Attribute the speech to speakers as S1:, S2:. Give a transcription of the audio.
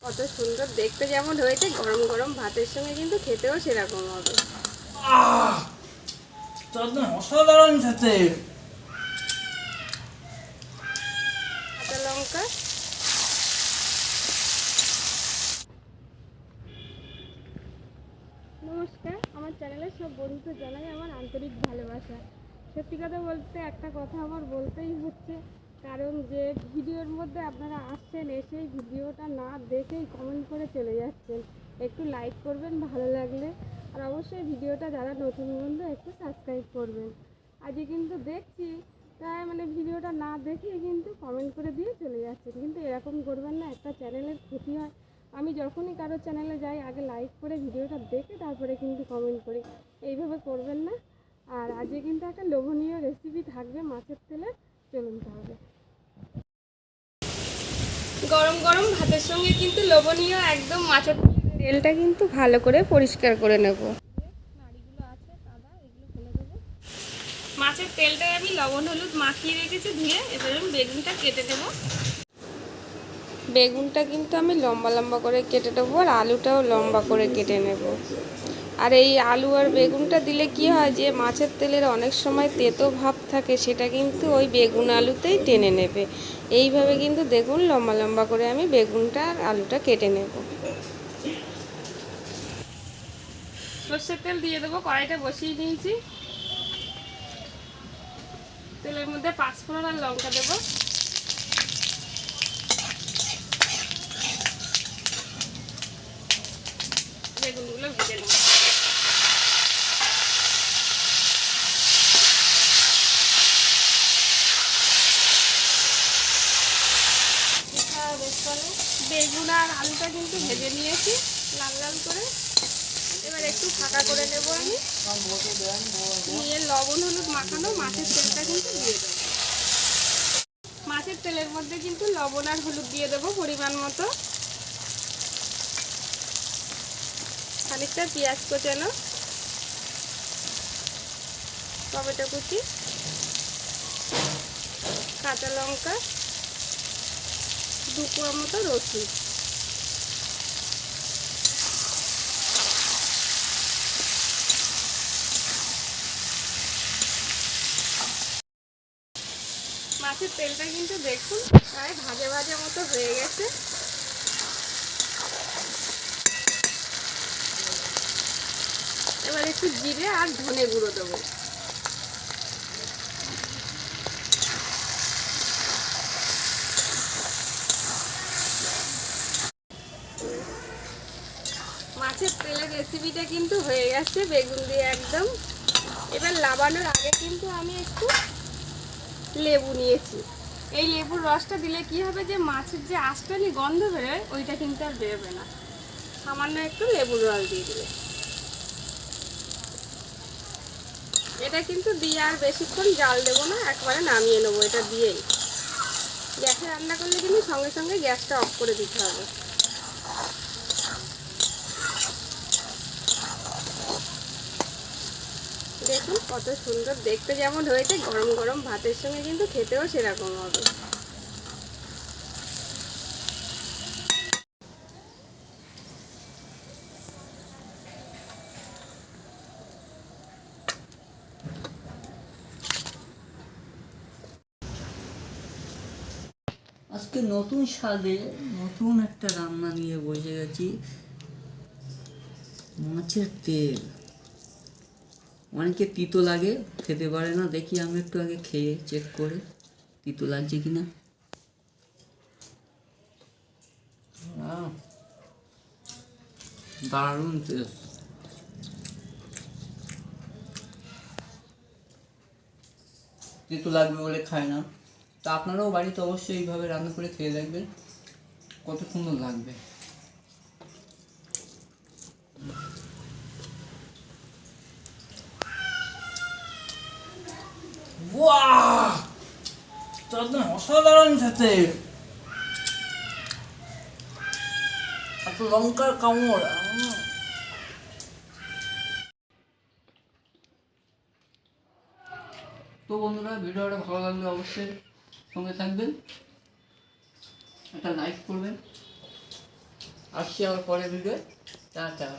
S1: কত সুন্দর দেখতে যেমন হয়েছে, গরম গরম ভাতের সঙ্গে কিন্তু খেতেও সেরকম হবে।
S2: অসাধারণ খেতে।
S1: কাঁচা লঙ্কা, নমস্কার, আমার চ্যানেলের সব বন্ধুদের জানাই আমার আন্তরিক ভালোবাসা। সত্যি কথা বলতে একটা কথা আমার বলতেই হচ্ছে, কারণ যে ভিডিওর মধ্যে আপনারা আসছেন, এসেই ভিডিওটা না দেখেই কমেন্ট করে চলে যাচ্ছেন। একটু লাইক করবেন ভালো লাগলে, আর অবশ্যই ভিডিওটা যারা নতুন বন্ধু একটু সাবস্ক্রাইব করবেন। আজকে কিন্তু দেখছি তাই ভিডিওটা না দেখে কিন্তু কমেন্ট করে দিয়ে চলে যাচ্ছেন, কিন্তু এরকম করবেন না, একটা চ্যানেলের ক্ষতি হয়। আমি যখনই কারো চ্যানেলে যাই আগে লাইক করে ভিডিওটা দেখে তারপরে কিন্তু কমেন্ট করি, এইভাবে করবেন না। আর আজকে কিন্তু একটা লোভনীয় রেসিপি থাকবে মাছের তেলে, চলুন তাহলে। গরম গরম ভাতের সঙ্গে কিন্তু লোভনীয় একদম মাছের তেলটা কিন্তু ভালো করে পরিষ্কার করে নেব। নাড়িগুলো আছে কাদা, এগুলো ফেলে দেবো। মাছের তেলটায় আমি লবণ হলুদ মাখিয়ে রেখেছি ধুয়ে, এবার আমি বেগুনটা কেটে দেবো। বেগুনটা কিন্তু আমি লম্বা লম্বা করে কেটে নেবো, আর আলুটাও লম্বা করে কেটে নেব। আর এই আলু আর বেগুনটা দিলে কি হয়, যে মাছের তেলের অনেক সময় তেতো ভাব থাকে, সেটা কিন্তু ওই বেগুন আলুতেই টেনে নেবে। এইভাবে কিন্তু দেখুন লম্বা লম্বা করে আমি বেগুনটা আর আলুটা কেটে নেব। সর্ষের তেল দিয়ে দেবো, কড়াইটা বসিয়ে নিয়েছি। তেলের মধ্যে পাঁচফোড়ন আর লঙ্কা দেবো। বেগুনগুলো ভেজে নেব। বেগুন আর আলুটা কিন্তু ভেজে নিয়েছি লাল লাল করে। এবার একটু ফাঁকা করে নেব আমি, নিয়ে লবণ হলুদ মাখানো মাছের তেলটা কিন্তু দিয়ে দেবো। মাছের তেলের মধ্যে কিন্তু লবণ আর হলুদ দিয়ে দেবো পরিমাণ মতো। খানিকটা পেঁয়াজ কোচানো, টমেটো কুচি, কাঁচা লঙ্কা, 2 কোয়া মতো রসুন। মাছের তেলটা কিন্তু দেখুন প্রায় ভাজা ভাজা মতো হয়ে গেছে। এবার একটু জিরে আর ধনে গুঁড়ো দেবো। মাছের তেলের রেসিপিটা কিন্তু হয়ে গেছে বেগুন দিয়ে একদম। এবার নামানোর আগে কিন্তু আমি একটু লেবু নিয়েছি। এই লেবুর রসটা দিলে কি হবে, যে মাছের যে আঁশটানি গন্ধ বেরোয় ওইটা কিন্তু আর বেরোবে না। সামান্য একটু লেবুর রস দিয়ে দিলে, এটা কিন্তু দিয়ে আর বেশিক্ষণ জাল দেবো না, একবারে নামিয়ে নেবো এটা দিয়েই। গ্যাসে রান্না করলে কিন্তু সঙ্গে সঙ্গে গ্যাসটা অফ করে দিতে হবে। দেখুন কত সুন্দর দেখতে যেমন হয়েছে, গরম গরম ভাতের সঙ্গে কিন্তু খেতেও সেরকম হবে।
S2: আজকে নতুন স্বাদে নতুন একটা রান্না নিয়ে বসে গেছি, মাছের তেল। অনেকে তিতো লাগে, খেতে পারে না, দেখি আমি একটু আগে খেয়ে চেক করে তিতো লাগছে কিনা। দারুণ টেস্ট। তিতো লাগবে বলে খায় না, তা আপনারাও বাড়িতে অবশ্যই এইভাবে রান্না করে খেয়ে দেখবেন, কত সুন্দর লাগবে। বাহ, অসাধারণ খেতে। এত লঙ্কার কামড়। তো বন্ধুরা, ভিডিওটা ভালো লাগলে অবশ্যই সঙ্গে থাকবেন, একটা লাইক করবেন। আসছি আবার পরের ভিডিও। টাটা।